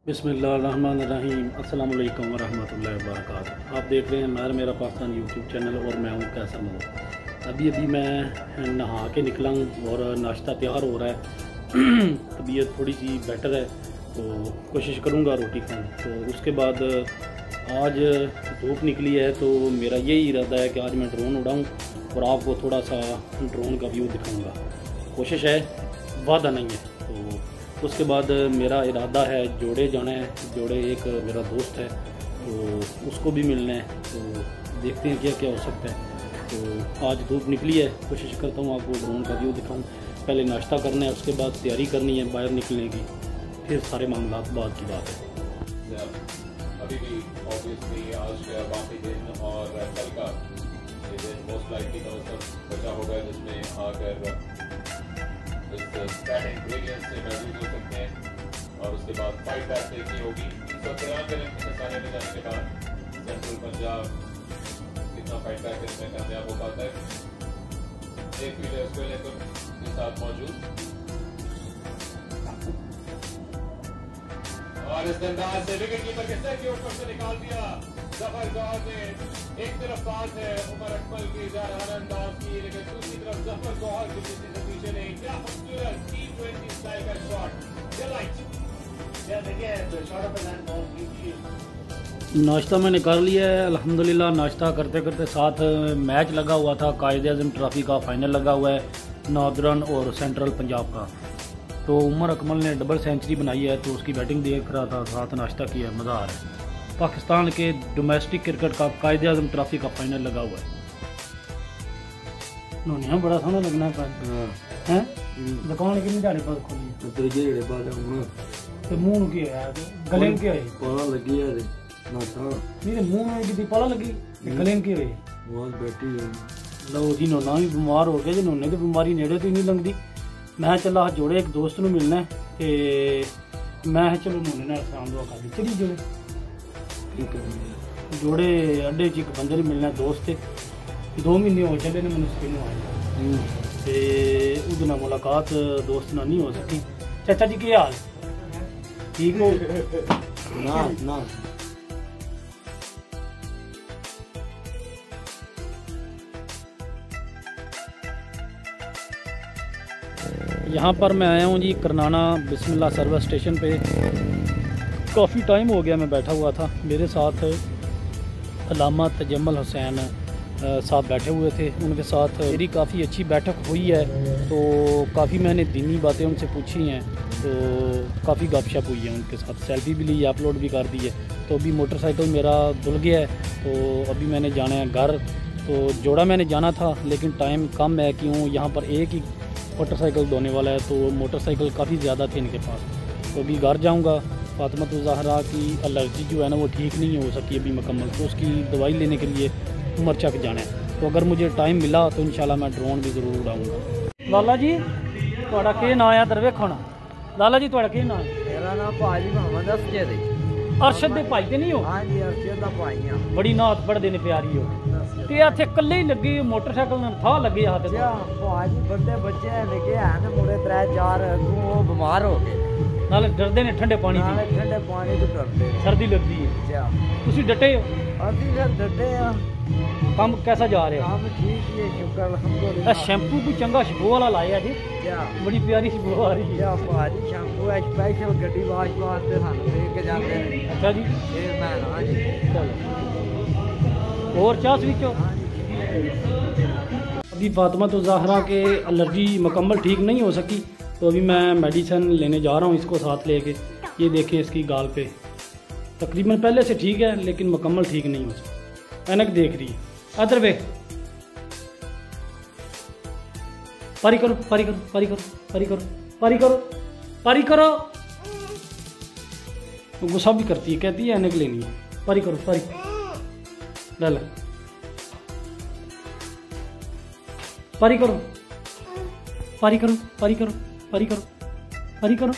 बिस्मिल्लाहिर्रहमानिर्रहीम अस्सलाम वालेकुम वरहमतुल्लाहि वबरकातुहू। आप देख रहे हैं मेरा पाकिस्तान यूट्यूब चैनल और मैं हूं कैसर मोहम्मद। अभी मैं नहा के निकला हूं और नाश्ता तैयार हो रहा है। तबीयत थोड़ी सी बेटर है तो कोशिश करूंगा रोटी खाऊं। तो उसके बाद आज धूप निकली है तो मेरा यही इरादा है कि आज मैं ड्रोन उड़ाऊँ और आपको थोड़ा सा ड्रोन का व्यू दिखाऊँगा। कोशिश है, वादा नहीं है। तो उसके बाद मेरा इरादा है जोड़े जाना है। जोड़े एक मेरा दोस्त है तो उसको भी मिलना है, तो देखते हैं क्या क्या हो सकता है। तो आज धूप निकली है, कोशिश करता हूँ आपको ड्रोन का व्यू दिखाऊँ। पहले नाश्ता करना है, उसके बाद तैयारी करनी है बाहर निकलने की, फिर सारे मामला बाद की बात है। अभी भी ऑब्वियसली आज का बाकी दिन और कल का ये दिन मोस्ट लाइकली का मतलब बचा होगा जिसमें आकर इस बैड इंग्रेडिएंट्स से महसूस हो सकते हैं और उसके बाद फाइट बैक देखनी होगी। 393 रन के सारे में जाने के बाद सेंट्रल पंजाब कितना फाइट बैक इसमें कामयाब हो पाता है। एक वीडियो उसको लेकर के साथ मौजूद और इस अंदाज से विकेट कीपर के सर के ऊपर से निकाल दिया जफर गौहर ने। एक तरफ बात है उमर अकमल की जारहाना अंदाज की, लेकिन दूसरी तरफ जफर गौहर की किसी से पीछे नहीं। क्या खूबसूरत T20 स्टाइल का शॉट, डिलाइट। नाश्ता मैंने कर लिया है अल्हम्दुलिल्लाह। नाश्ता करते करते साथ मैच लगा हुआ था, कायदे आज़म ट्रॉफी का फाइनल लगा हुआ है नॉर्दर्न और सेंट्रल पंजाब का। तो उमर अकमल ने डबल सेंचुरी बनाई है तो उसकी बैटिंग देख रहा था, साथ नाश्ता किया, मज़ा आ रहा है। पाकिस्तान के डोमेस्टिक क्रिकेट का कायदे आज़म ट्रॉफी का फाइनल लगा हुआ है। नोनिया बड़ा सोहना लगना है। दुकान कितनी जाने पर खोली ते मुंह की है गले की है पता लगी है नाश्ता नहीं मुंह में कितनी पता लगी गले की है बहुत बैठी है। लो जी नोना भी बीमार हो गया जी। नोने की बीमारी नेड़े तो ही नहीं लंघदी। मैं चला जोड़े एक दोस्त नूं मिलना ते मैं चलो नोने नाल शाम दुआ कर दी चली जोड़े ठीक है। जोड़े अड्डे च एक बंदे मिलना दोस्त थे 2 महीने हो चले ने मैंने स्किन आया ते उहदे नाल मुलाकात दोस्त नाल नहीं हो सकी। चाचा जी क्या हाल ठीक हो ना ना यहाँ पर मैं आया हूँ जी करनाना बिस्मिल्लाह सर्विस स्टेशन पे। काफ़ी टाइम हो गया मैं बैठा हुआ था। मेरे साथ अल्लामा तजम्मुल हुसैन साहब बैठे हुए थे, उनके साथ मेरी काफ़ी अच्छी बैठक हुई है। तो काफ़ी मैंने दीनी बातें उनसे पूछी हैं, तो काफ़ी गपशप हुई है उनके साथ। सेल्फी भी ली, अपलोड भी कर दी है। तो अभी मोटरसाइकिल मेरा धुल गया है तो अभी मैंने जाना है घर। तो जोड़ा मैंने जाना था लेकिन टाइम कम है, क्यों यहाँ पर एक ही मोटरसाइकिल धोने वाला है तो मोटरसाइकिल काफ़ी ज़्यादा थे इनके पास। तो अभी घर जाऊँगा। फातिमा ज़हरा की एलर्जी जो है ना वो ठीक नहीं हो सकी अभी मुकम्मल, तो उसकी दवाई लेने के लिए उमरचक जाना है। तो अगर मुझे टाइम मिला तो इंशाल्लाह मैं ड्रोन भी ज़रूर उड़ाऊँगा। लाला जी तुहाडा के नाम है दर वेखो ना। लाला जी तुहाडा के नाम है? मेरा नाम भाजी मोहम्मद अरशद है। अरशद दे भाई ते नहीं हो? हाँ जी अरशद दा भाई हां। बड़ी नात पढ़दे ने प्यारी हो ते इत्थे कल्ले ही लगे मोटरसाइकिल नाल था लगे हाथ ते। भाजी बड़े बच्चे लेके आए ना मुड़े 3-4 वो बीमार हो गए नाले डरदे ने ठंडे पानी नाले दी, ठंडे पानी तो डरते सर्दी लगदी है। अच्छा तुसी डटे हो? अभी सर डरते हैं। काम कैसा जा रहा है? काम ठीक है शुक्र ए अल्हम्दुलिल्लाह। शैम्पू भी चंगा खुशबू वाला लाया जी, क्या बड़ी प्यारी खुशबू आ रही है। क्या भाजी शैम्पू है स्पेशल गड्डी वाश वास्ते सानू दे के जाते हैं। अच्छा जी ये मैं हां जी चलो और चास विचो। हां जी अभी फातिमा तो ज़हरा के एलर्जी मुकम्मल ठीक नहीं हो सकी तो अभी मैं मेडिसिन लेने जा रहा हूँ इसको साथ लेके। ये देखें इसकी गाल पे तकरीबन पहले से ठीक है लेकिन मुकम्मल ठीक नहीं हो सकी। ऐनक देख रही है अदर वे पारी करो पारी करो पारी करो पारी करो पारी करो पारी करो। तो गुस्सा भी करती है, कहती है ऐनक लेनी है। पारी करो पारी ले ले पारी करो पारी करो पारी करो पारी करो पारी करो।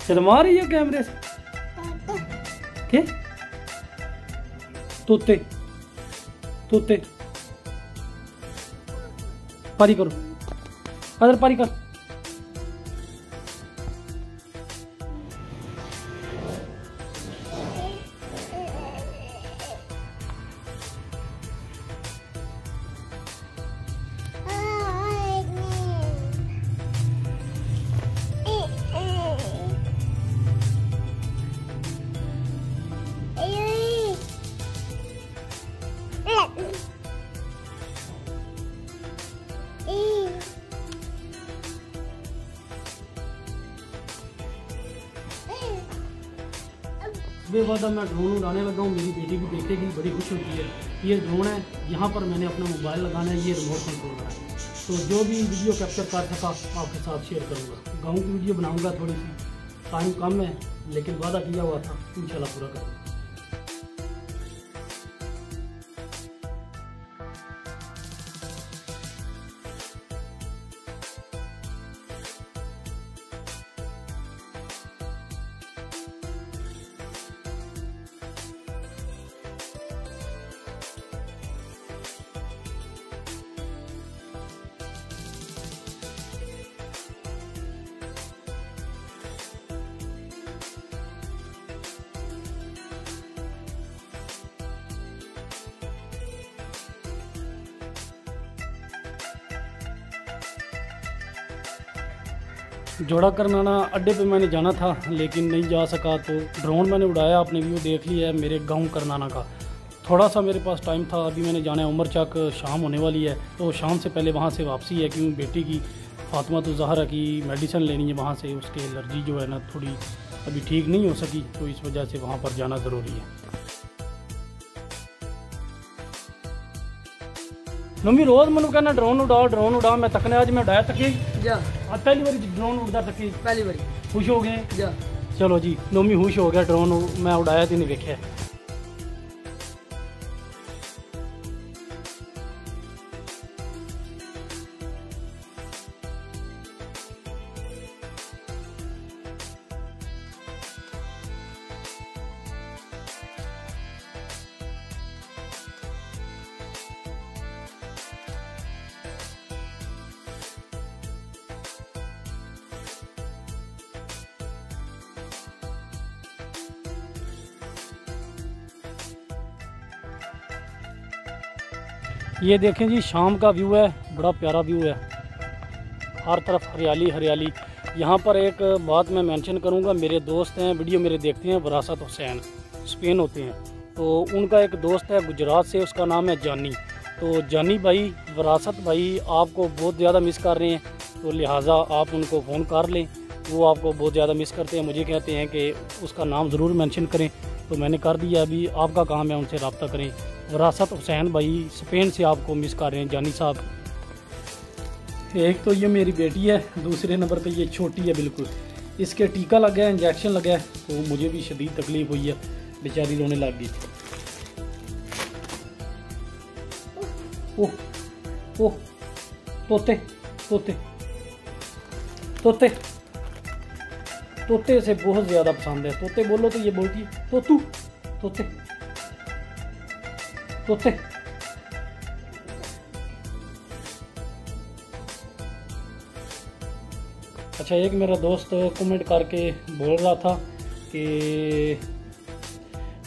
शर्मा रही है कैमरे से के तोते तोते पारी करो अदर पारी कर बेवजह मैं ड्रोन उड़ाने लगा हूँ, मेरी बेटी भी देखेगी, बड़ी खुश होती है। ये ड्रोन है, यहाँ पर मैंने अपना मोबाइल लगाना है, ये रिमोट कंट्रोल है। तो जो भी वीडियो कैप्चर कर सका आपके साथ शेयर करूँगा। गाँव की वीडियो बनाऊँगा, थोड़ी सी टाइम कम है लेकिन वादा किया हुआ था इंशाल्लाह पूरा करूँगा। जोड़ा करनाना अड्डे पे मैंने जाना था लेकिन नहीं जा सका, तो ड्रोन मैंने उड़ाया, आपने व्यू देख लिया है मेरे गांव करनाना का। थोड़ा सा मेरे पास टाइम था, अभी मैंने जाना है उमरचक, शाम होने वाली है, तो शाम से पहले वहाँ से वापसी है, क्योंकि बेटी की फातिमा तो ज़हरा की मेडिसिन लेनी है वहाँ से, उसके एलर्जी जो है ना थोड़ी अभी ठीक नहीं हो सकी, तो इस वजह से वहाँ पर जाना ज़रूरी है। मम्मी रोज़ मैंने कहना ड्रोन उड़ा, मैं तकने आज मैं उड़ाया तकी जा पहली बार ड्रोन उड़ता तकी पहली बारी खुश हो गए जा। चलो जी नोमी खुश हो गया, ड्रोन मैं उड़ाया तो नहीं देखा। ये देखें जी शाम का व्यू है, बड़ा प्यारा व्यू है, हर तरफ हरियाली हरियाली। यहाँ पर एक बात मैं मेंशन करूँगा, मेरे दोस्त हैं, वीडियो मेरे देखते हैं, वरासत हुसैन स्पेन होते हैं, तो उनका एक दोस्त है गुजरात से, उसका नाम है जानी। तो जानी भाई, वरासत भाई आपको बहुत ज़्यादा मिस कर रहे हैं, तो लिहाजा आप उनको फ़ोन कर लें, वो आपको बहुत ज़्यादा मिस करते हैं, मुझे कहते हैं कि उसका नाम ज़रूर मेंशन करें, तो मैंने कर दिया। अभी आपका काम है उनसे रब्ता करें। वरासत हुसैन भाई स्पेन से आपको मिस कर रहे हैं जानी साहब। एक तो ये मेरी बेटी है, दूसरे नंबर पे ये छोटी है बिल्कुल, इसके टीका लगा है, इंजेक्शन लगा है, तो मुझे भी शदीद तकलीफ़ हुई है, बेचारी रोने लग गई। ओह ओह तोते तोते तोते तोते से बहुत ज़्यादा पसंद है, तोते बोलो तो ये बोलती है तोतू तोते तोते। अच्छा, एक मेरा दोस्त कमेंट करके बोल रहा था कि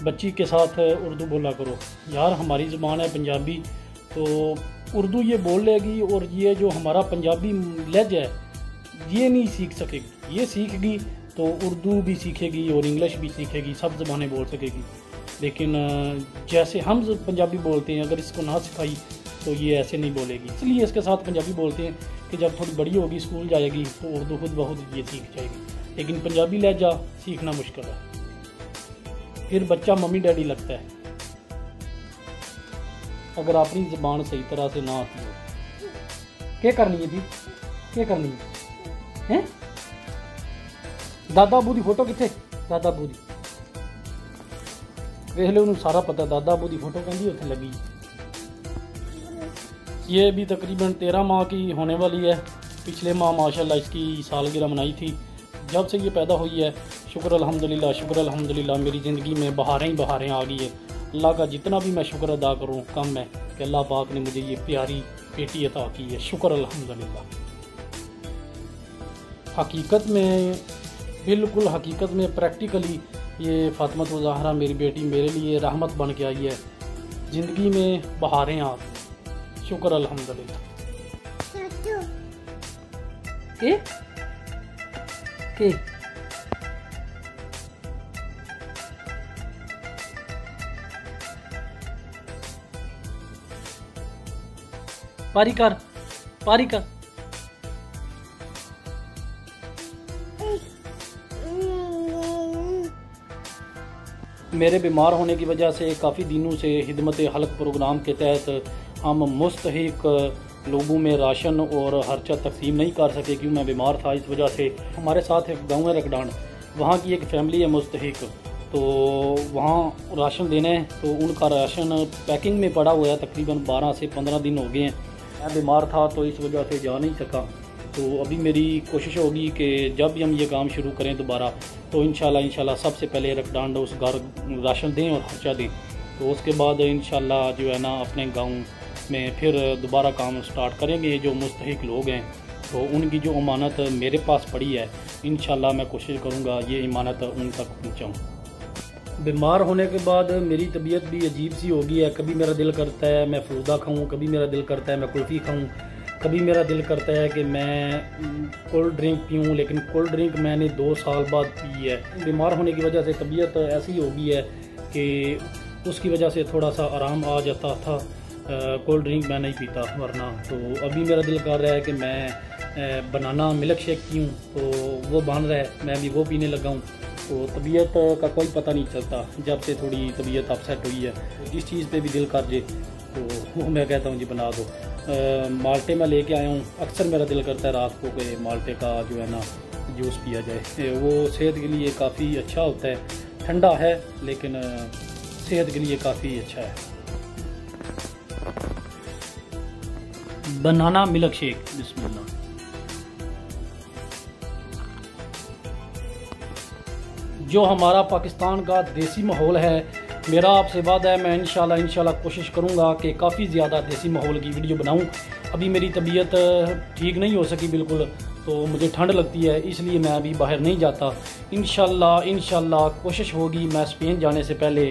बच्ची के साथ उर्दू बोला करो। यार हमारी ज़ुबान है पंजाबी, तो उर्दू ये बोल लेगी, और ये जो हमारा पंजाबी लहजा है ये नहीं सीख सकेगी, ये सीखेगी तो उर्दू भी सीखेगी और इंग्लिश भी सीखेगी, सब ज़बानें बोल सकेगी। लेकिन जैसे हम पंजाबी बोलते हैं, अगर इसको ना सिखाई तो ये ऐसे नहीं बोलेगी, इसलिए इसके साथ पंजाबी बोलते हैं कि जब थोड़ी बड़ी होगी, स्कूल जाएगी, तो उर्दू खुद ब खुद ये सीख जाएगी। लेकिन पंजाबी लहजा सीखना मुश्किल है, फिर बच्चा मम्मी डैडी लगता है अगर अपनी ज़बान सही तरह से ना आती हो। क्या करनी है जी, क्या करनी है? दादा अबू की फोटो कितने? दादा अबू की वेख लो, उन्हें सारा पता, दादा अबू की फोटो कहती उत्थे लगी। ये भी तकरीबन 13 माह की होने वाली है, पिछले माह माशाल्लाह इसकी सालगिरह मनाई थी। जब से ये पैदा हुई है, शुक्र अल्हम्दुलिल्लाह, शुक्र अल्हम्दुलिल्लाह, मेरी ज़िंदगी में बहारें ही बहारें आ गई है। अल्लाह का जितना भी मैं शुक्र अदा करूँ कम है कि अल्लाह पाक ने मुझे ये प्यारी बेटी अता की है, शुक्र अल्हम्दुलिल्लाह। हकीकत में, बिल्कुल हकीकत में, प्रैक्टिकली ये फातिमा तो ज़हरा मेरी बेटी मेरे लिए रहमत बन के आई है, ज़िंदगी में बहारें आ, शुक्र अल्हम्दुलिल्लाह। के पारी कर, पारी कर। मेरे बीमार होने की वजह से काफ़ी दिनों से खिदमत हल्क प्रोग्राम के तहत हम मुस्तहिक लोगों में राशन और खर्चा तकसीम नहीं कर सके क्योंकि मैं बीमार था। इस वजह से हमारे साथ एक गाँव है रकडान, वहाँ की एक फ़ैमिली है मुस्तहिक, तो वहाँ राशन देना है। तो उनका राशन पैकिंग में पड़ा हुआ है, तकरीबन 12 से 15 दिन हो गए हैं। मैं बीमार था तो इस वजह से जा नहीं सका। तो अभी मेरी कोशिश होगी कि जब भी हम ये काम शुरू करें दोबारा तो इंशाल्लाह सबसे पहले रकडान उस घर राशन दें और खर्चा दें। तो उसके बाद इंशाल्लाह जो है ना अपने गांव में फिर दोबारा काम स्टार्ट करेंगे। जो मुस्तहिक लोग हैं तो उनकी जो अमानत मेरे पास पड़ी है, इंशाल्लाह मैं कोशिश करूँगा ये अमानत उन तक पहुँचाऊँ। बीमार होने के बाद मेरी तबीयत भी अजीब सी हो गई है। कभी मेरा दिल करता है मैं फलूदा खाऊँ, कभी मेरा दिल करता है मैं कुल्फ़ी खाऊँ, कभी मेरा दिल करता है कि मैं कोल्ड ड्रिंक पीऊँ। लेकिन कोल्ड ड्रिंक मैंने 2 साल बाद पी है। बीमार होने की वजह से तबीयत ऐसी हो गई है कि उसकी वजह से थोड़ा सा आराम आ जाता था। कोल्ड ड्रिंक मैं नहीं पीता वरना। तो अभी मेरा दिल कर रहा है कि मैं बनाना मिल्क शेक पीऊँ, तो वो बन रहा है, मैं भी वो पीने लगा हूँ। तो तबीयत का कोई पता नहीं चलता जब से थोड़ी तबीयत अपसेट हुई है। जिस चीज़ पे भी दिल कर जाए तो वो मैं कहता हूँ जी बना दो। माल्टे मैं लेके आया हूँ। अक्सर मेरा दिल करता है रात को कि माल्टे का जो है ना जूस पिया जाए। वो सेहत के लिए काफ़ी अच्छा होता है, ठंडा है लेकिन सेहत के लिए काफ़ी अच्छा है। बनाना मिल्क शेक, बिस्मिल्लाह। जो हमारा पाकिस्तान का देसी माहौल है, मेरा आपसे वादा है मैं इंशाल्लाह कोशिश करूँगा कि काफ़ी ज़्यादा देसी माहौल की वीडियो बनाऊँ। अभी मेरी तबीयत ठीक नहीं हो सकी बिल्कुल, तो मुझे ठंड लगती है इसलिए मैं अभी बाहर नहीं जाता। इंशाल्लाह कोशिश होगी मैं स्पेन जाने से पहले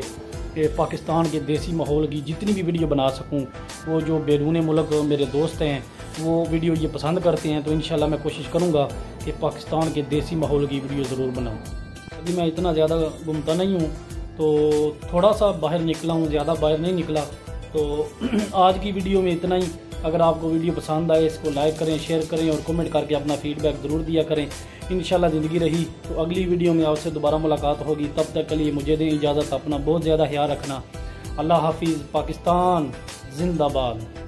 कि पाकिस्तान के देसी माहौल की जितनी भी वीडियो बना सकूं। वो जो बैरून मुल्क मेरे दोस्त हैं वो वीडियो ये पसंद करते हैं, तो इंशाल्लाह मैं कोशिश करूँगा कि पाकिस्तान के देसी माहौल की वीडियो ज़रूर बनाऊँ। अभी मैं इतना ज़्यादा घूमता नहीं हूँ तो थोड़ा सा बाहर निकला हूँ, ज़्यादा बाहर नहीं निकला। तो आज की वीडियो में इतना ही। अगर आपको वीडियो पसंद आए इसको लाइक करें, शेयर करें और कमेंट करके अपना फीडबैक ज़रूर दिया करें। इंशाल्लाह ज़िंदगी रही तो अगली वीडियो में आपसे दोबारा मुलाकात होगी। तब तक के लिए मुझे दें इजाज़त। अपना बहुत ज़्यादा ख्याल रखना। अल्लाह हाफिज़। पाकिस्तान जिंदाबाद।